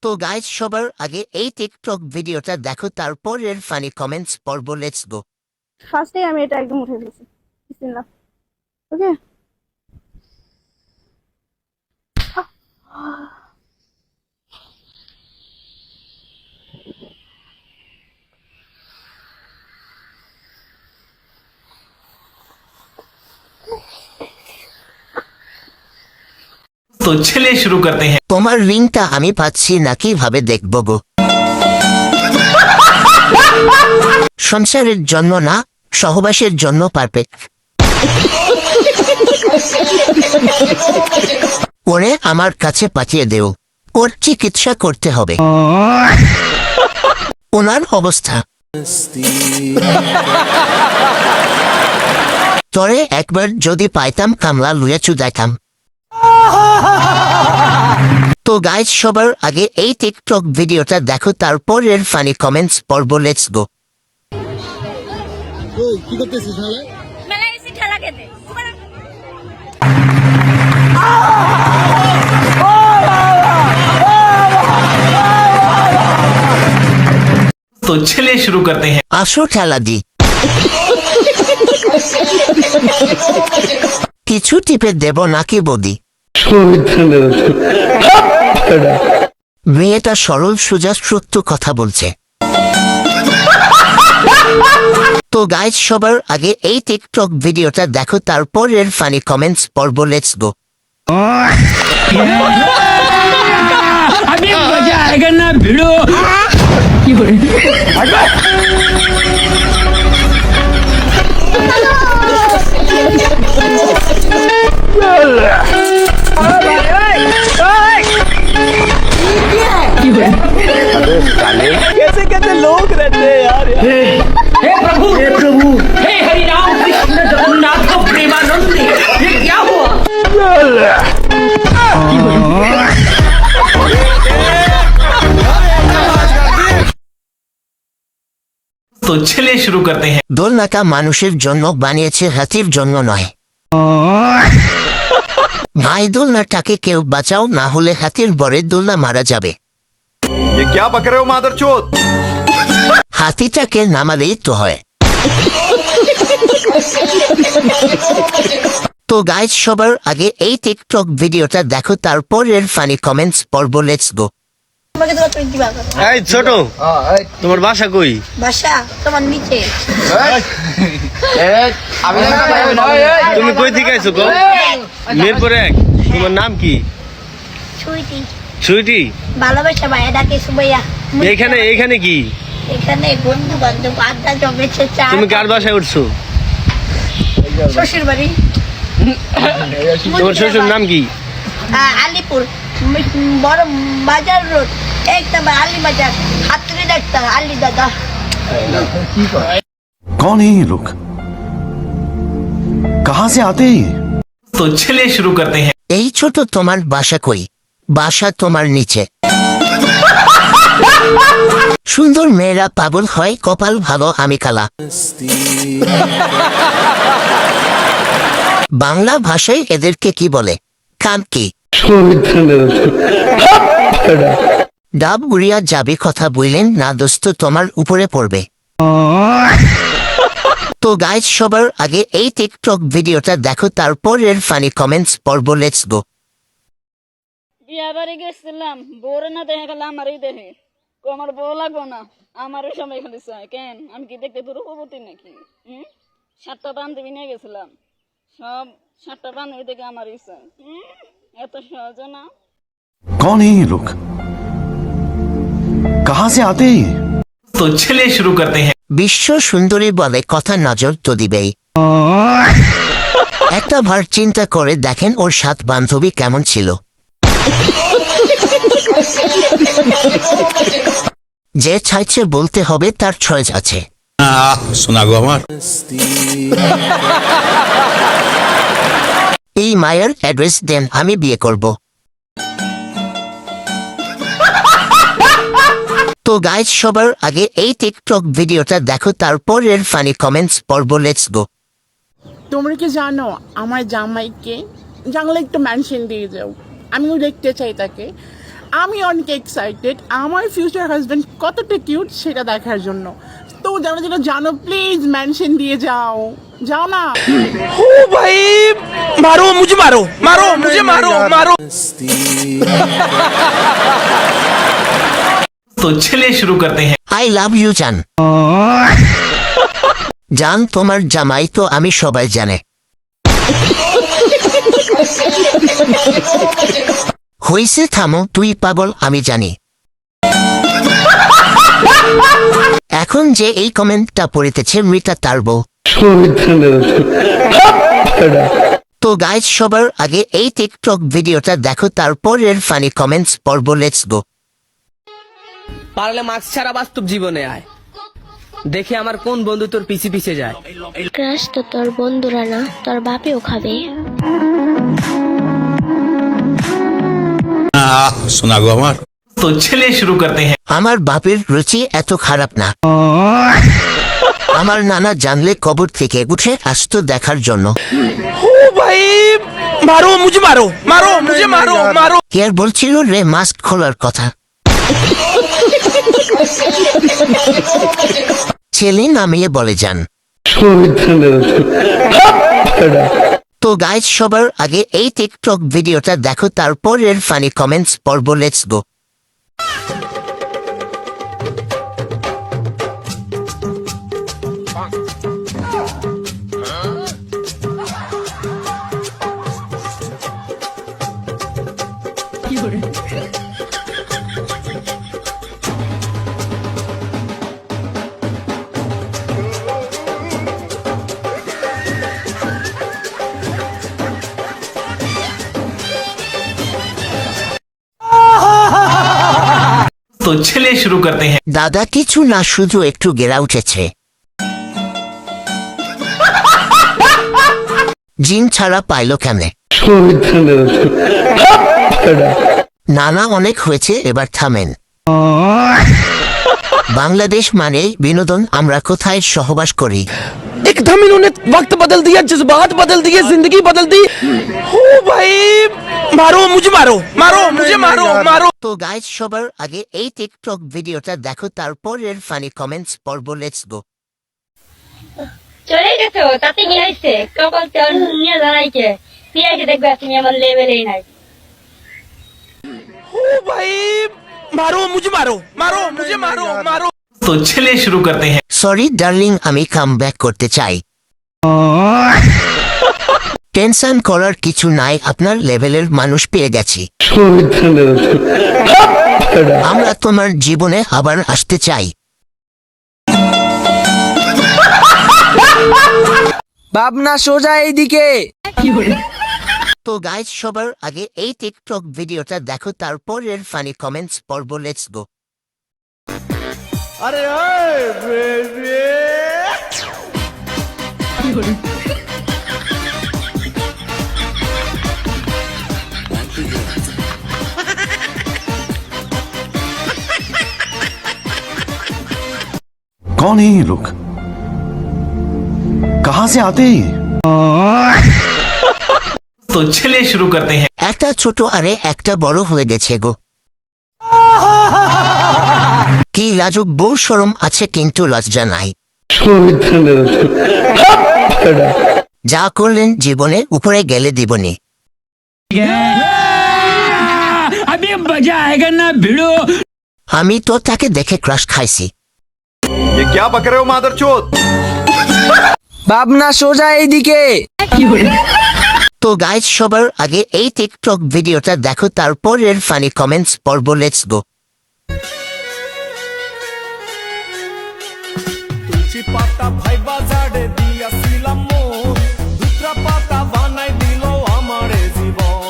তো গাইজ সবার আগে এই টিকটক ভিডিওটা দেখো, তারপর এর ফানি কমেন্টস পড়ব। Let's go. ফার্স্টে আমি এটা একদম উঠে ফেলছি। বিসমিল্লাহ। ওকে। तो चलिए शुरू करते हैं। তোমার রিংটা আমি পাচ্ছি না, কিভাবে দেখব গো? সংসারের জন্য না, সহবাসের জন্য পারফেক্ট। ওরে আমার কাছে পাঠিয়ে দেও, ওর চিকিৎসা করতে হবে। ওনার অবস্থা তরে একবার যদি পাইতাম, কামলা লুয়া চুদাইতাম। তো গাইজ সবার আগে এই টিকটক ভিডিওটা দেখো, তারপর এর ফানি কমেন্টস পড়ব। Let's go. কি করতেছিস শালা? মেলা এসে খেলা খেতে। तो चलिए शुरू करते हैं। আসো খেলা দি। কিছু টিপে দেব নাকি বদি? মেয়েটা সরল সোজা সত্য কথা বলছে। তো গাইজ সবার আগে এই টিকটক ভিডিওটা দেখো, তারপর এর ফানি কমেন্টস পড়ব। Let's go. अभी मजा आएगा ना भिड़ो। कैसे कैसे लोग रहते हैं यार। हे प्रभु हे हरि राम कृष्ण जगन्नाथ प्रेमानंद ये क्या हुआ? तो चलिए शुरू करते हैं। দোলনাটা মানুষের জন্য বানিয়েছে, হাতির জন্য নয়। ভাই দোলনাটাকে কেউ বাঁচাও, না হলে হাতির বরে দোলনা মারা যাবে। ये क्या बक रहे हो मादरचोद? হাতিটাকে নামালেই তো হয়। তো গাইজ সবার আগে এই টিকটক ভিডিওটা দেখো, তারপর এর ফানি কমেন্টস পড়ব। Let's go. তোমাকে তো তুই দিবা। এই ছোট, তোমার বাসা কই? বাসা তোমার নিচে। তুমি কই থেকে আইছো গো? মিরপুর এক। তোমার নাম কি? সুইটি। সুইটি। ভালোবাসা ভাইয়া ডাকে সুবাইয়া। এইখানে এইখানে কি? এখানে বন্ধু বান্ধব আড্ডা জমেছে। চা। তুমি কার বাসায় উঠছো? শ্বশুর বাড়ি। তোমার শ্বশুর নাম কি? আলিপুর বড় বাজার রোড, এক নম্বর আলি বাজার। হাতড়ি ডাক্তার আলি দাদা। कौन है ये लोग? कहाँ से आते हैं ये? तो चलिए शुरू करते हैं। এই ছোট, তোমার বাসা কই? বাসা তোমার নিচে। সুন্দর মেয়েরা পাগল হয়, কপাল ভালো আমি কালা। বাংলা ভাষায় এদেরকে কি বলে? কাম কি? ডাব উড়িয়া যাবে কথা বললেন না দোস্ত, তোমার উপরে পড়বে। তো গাইজ সবার আগে এই টিকটক ভিডিওটা দেখো, তারপর এর ফানি কমেন্টস পড়ব। Let's go. বিয়া বাড়ি গেছিলাম, বউরে না দেখে গেলে আমারই দেখে। আমার বউ লাগবো না, আমারও সবাই খালি চায়। কেন আমি কি দেখতে রূপবতী নাকি? 7টা বান্ধবী নিয়ে গেছিলাম, সব 7টা বান্ধবী দেখে আমারই চায়। এত সহজ না। कौन है ये लोग? कहाँ से आते हैं ये? तो चलिए शुरू करते हैं। বিশ্ব সুন্দরী বলে কথা, নজর তো দিবেই। একটা বার চিন্তা করে দেখেন ওর 7 বান্ধবী কেমন ছিল। যে চাইছে বলতে হবে তার চয়েস আছে। सुना गो আমার এই মায়ের অ্যাড্রেস দেন, আমি বিয়ে করব। তো গাইজ সবার আগে এই টিকটক ভিডিওটা দেখো, তারপর এর ফানি কমেন্টস পড়ব। Let's go. তোমরা কি জানো আমার জামাইকে জানলে একটু মেনশন দিয়ে যাও, আমিও দেখতে চাই তাকে। আমি অনেক এক্সাইটেড আমার ফিউচার হাজবেন্ড কতটা কিউট সেটা দেখার জন্য। তো যারা যারা জানো প্লিজ মেনশন দিয়ে যাও, যাও না। ओ भाई मारो मुझे, मारो मारो मुझे, मारो मारो। तो चलिए शुरू करते हैं। আই লাভ ইউ জান। জান তোমার জামাই তো আমি সবাই জানে। হইছে থামো, তুই পাগল আমি জানি। এখন যে এই কমেন্টটা পড়িতেছে মৃতা তার বউ। তো গাইজ সবার আগে এই টিকটক ভিডিওটা দেখো, তারপরের ফানি কমেন্টস পড়ব। Let's go. পারলে মাস্ক ছাড়া বাস্তব জীবনে আয়, দেখে আমার কোন বন্ধু তোর পিছে পিছে যায়। ক্রাশ তো তোর বন্ধুরা না, তোর বাপেও খাবে। सुना गो हमार। तो चलिए शुरू करते हैं। আমার বাপের রুচি এত খারাপ না। আমার নানা জানলে কবর থেকে উঠে আসতো দেখার জন্য। ओ भाई मारो मुझे, मारो मारो मुझे, मारो मारो। কে আর বলছিল রে মাস্ক খোলার কথা। ছেলে নামিয়ে বলে যান। তো গাইজ সবার আগে এই টিকটক ভিডিওটা দেখো, তারপরের ফানি কমেন্টস পড়ব। Let's go. तो चलिए शुरू करते हैं। দাদা কিছু না, শুধু একটু গেরা উঠেছে। জিন ছাড়া পাইলো কেমনে? নানা অনেক হয়েছে, এবার থামেন। বাংলাদেশ মানে বিনোদন, আমরা কোথায় সহবাস করি? एकदम इन्होंने वक्त बदल दिया, जज्बात बदल दिए, जिंदगी बदल दी। ओ भाई मारो मुझे, मारो मारो मुझे, मारो मारो। তো গাইজ সবার আগে এই টিকটক ভিডিওটা দেখো, তারপরের ফানি কমেন্টস পড়ব। Let's go. চলে গেছো তাতে কি হয়েছে? কপাল তেল নিয়ে দাঁড়াইকে নিয়ে দেখবে তুমি আমার লেভেলেই নাই। ओ भाई मारो मुझे, मारो मारो मुझे, मारो मारो। तो चलिए शुरू करते हैं। সরি ডার্লিং, আমি কাম ব্যাক করতে চাই। টেনশন করার কিছু নাই, আপনার লেভেলের মানুষ পেয়ে গেছি। আমরা তোমার জীবনে আবার আসতে চাই। ভাবনা সোজা এইদিকে। তো গাইজ সবার আগে এই টিকটক ভিডিওটা দেখো, তারপরের ফানি কমেন্টস পড়ব। Let's go. कौन है ये लोग? कहां से आते हैं? तो चलिए शुरू करते हैं। একটা ছোট আরে একটা বড় হয়ে গেছে গো। কি লাজুক বউ, শরম আছে কিন্তু লজ্জা নাই। যা করলেন জীবনে উপরে গেলে দিবনি। अभी मजा आएगा ना भिड़ो। আমি তো তাকে দেখে ক্রাশ খাইছি। ये क्या बक रहे हो मादरचोद? ভাবনা সোজা এইদিকে। তো গাইজ সবার আগে এই টিকটক ভিডিওটা দেখো, তারপরের ফানি কমেন্টস পড়ব। Let's go. পাতা ভাইবা জাড়ে দিয়াছিলাম মন, দুটা পাতা বানাই দিল আমারে জীবন।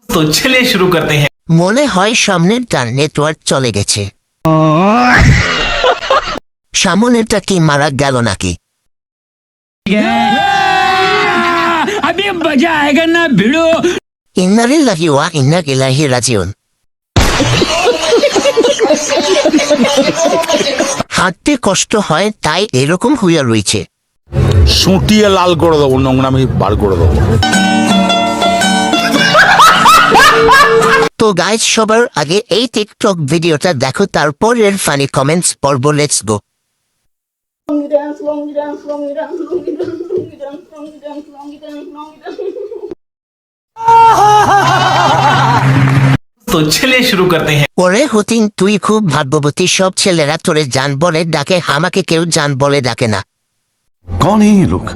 तो चलिए शुरू करते हैं। মনে হয় সামনের তার নেটওয়ার্ক চলে গেছে। সামনেরটা কি মারা গেল নাকি? अभी मजा आएगा ना भिड़ो। ইন্নালিল্লাহি ওয়া ইন্না ইলাইহি রাজিউন। হাঁটতে কষ্ট হয় তাই এরকম হইয়া রয়েছে। সুটিয়ে লাল করে দেবো, নোংরামি বার করে দেবো। তো গাইজ সবার আগে এই টিকটক ভিডিওটা দেখো, তারপরের ফানি কমেন্টস পর্ব। Let's go. तो चलिए शुरू करते हैं। ওরে হতিন, তুই খুব ভাগ্যবতী। সব ছেলেরা তোরে জান বলে ডাকে, আমাকে কেউ জান বলে ডাকে না। कौन है ये लोग?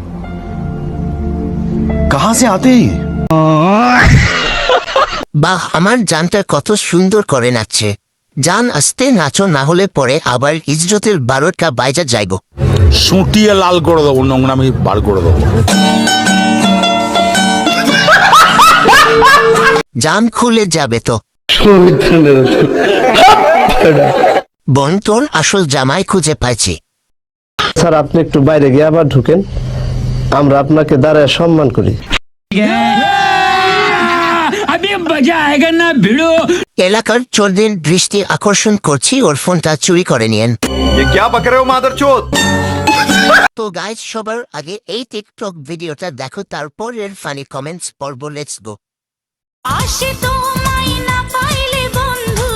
कहाँ से आते हैं? বাহ, আমার জানটা কত সুন্দর করে নাচছে। জান আস্তে নাচো, না হলে পরে আবার ইজ্জতের 12টা বাইজা যাইব। সুটিয়ে লাল করে দেবো, নোংরামি বার করে দেবো। জান খুলে যাবে তো। বোন, তোর আসল জামাই খুঁজে পাইছি। স্যার আপনি একটু বাইরে গিয়ে আবার ঢুকেন, আমরা আপনাকে দাঁড়ায় সম্মান করি। এলাকার চোরদের দৃষ্টি আকর্ষণ করছি, ওর ফোনটা চুরি করে নিয়েন। ये क्या बक रहे हो मादरचोद? তো গাইজ সবার আগে এই টিকটক ভিডিওটা দেখো, তারপরের ফানি কমেন্টস পর্ব। Let's go. আসে তোমায় না পাইলে বন্ধু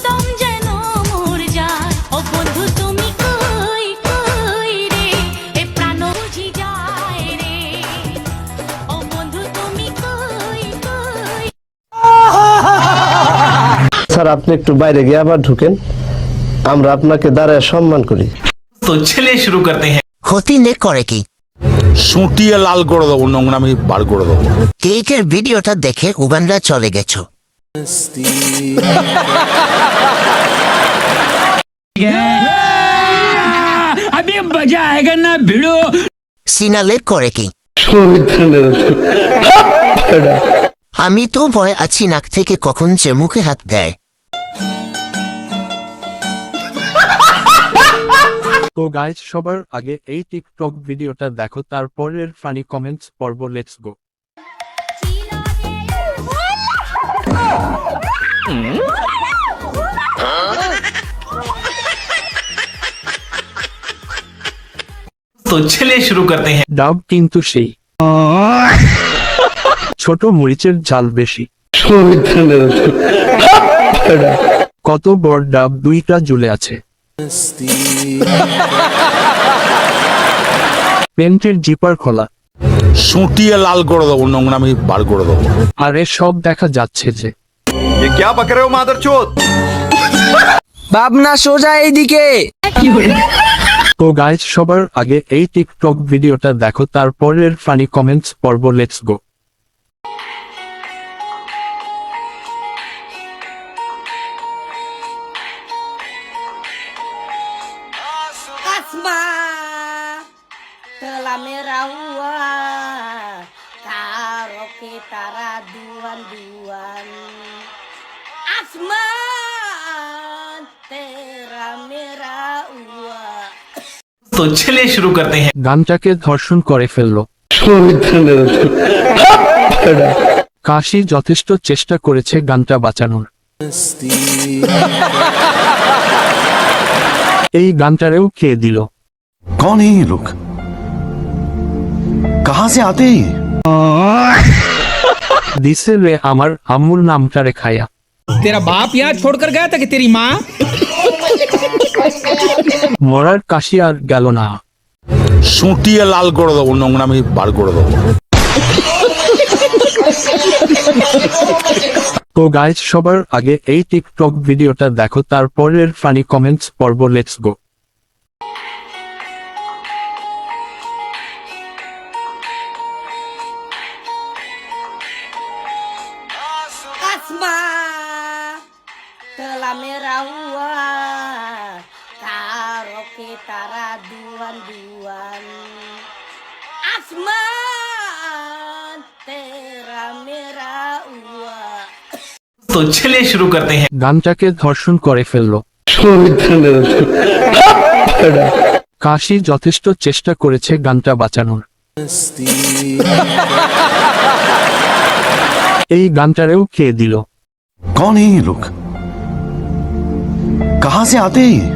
দম যেন মোর যায় ও বন্ধু তুমি কই কই রে এ প্রাণ বুঝি যায় রে ও বন্ধু তুমি কই কই। স্যার আপনি একটু বাইরে গিয়ে আবার ঢুকেন, আমরা আপনাকে দাঁড়ায় সম্মান করি। तो चलिए शुरू करते हैं। হতিনে করে কি? সুটিয়ে লাল করে দেবো, নোংরামি বার করে দেবো। কেকের ভিডিওটা দেখে উগান্ডা চলে গেছো। সিনালে করে কি? আমি তো ভয় আছি, নাক থেকে কখন যে মুখে হাত দেয়। তো গাইজ সবার আগে এই টিকটক ভিডিওটা দেখো, তারপরের ফানি কমেন্টস পর্ব। Let's go. तो चलिए शुरू करते हैं। ডাব কিন্তু সেই ছোট মরিচের ঝাল বেশি। কত বড় ডাব, 2টা ঝুলে আছে। প্যান্টের জিপার খোলা। সুটিয়ে লাল করে দেবো, নোংরামি বার করে দেবো। আরে সব দেখা যাচ্ছে যে। ये क्या बक रहे हो मादरचोद? ভাবনা সোজা এইদিকে। তো গাইজ সবার আগে এই টিকটক ভিডিওটা দেখো, তারপরের ফানি কমেন্টস পর্ব। Let's go. Asma telah merawat karo kitara duan-duan. Asma telah merawat. तो चलिए शुरू करते हैं। গানটাকে ধর্ষণ করে ফেললো। কাশি যথেষ্ট চেষ্টা করেছে গানটা বাঁচানোর। এই গানটারেও খেয়ে দিল। कौन है ये लोग? कहाँ से आते हैं? দিছে রে আমার আম্মুর নামটারে খায়া। तेरा बाप यहाँ छोड़कर गया था कि तेरी माँ? মরার কাশি আর গেল না। সুটিয়ে লাল করে দেবো, নোংরামি বার করে দেবো। তো গাইজ সবার আগে এই টিকটক ভিডিওটা দেখো, তারপরের ফানি কমেন্টস পর্ব। Let's go. Asma telah merawat karo kitara duan-duan. Asma telah merawat. तो चलिए शुरू करते हैं। গানটাকে ধর্ষণ করে ফেললো। কাশি যথেষ্ট চেষ্টা করেছে গানটা বাঁচানোর। এই গানটারেও খেয়ে দিল। कौन है ये लोग? कहाँ से आते हैं?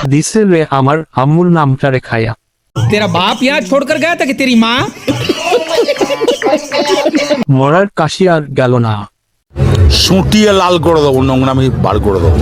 दिसे रे আমার আম্মুর নামটা রেখায়া तेरा बाप यहाँ छोड़कर गया था कि तेरी माँ মরার কাশি আর গেল না সুটিয়ে লাল করে দেবো নোংরামি বার করে দেবো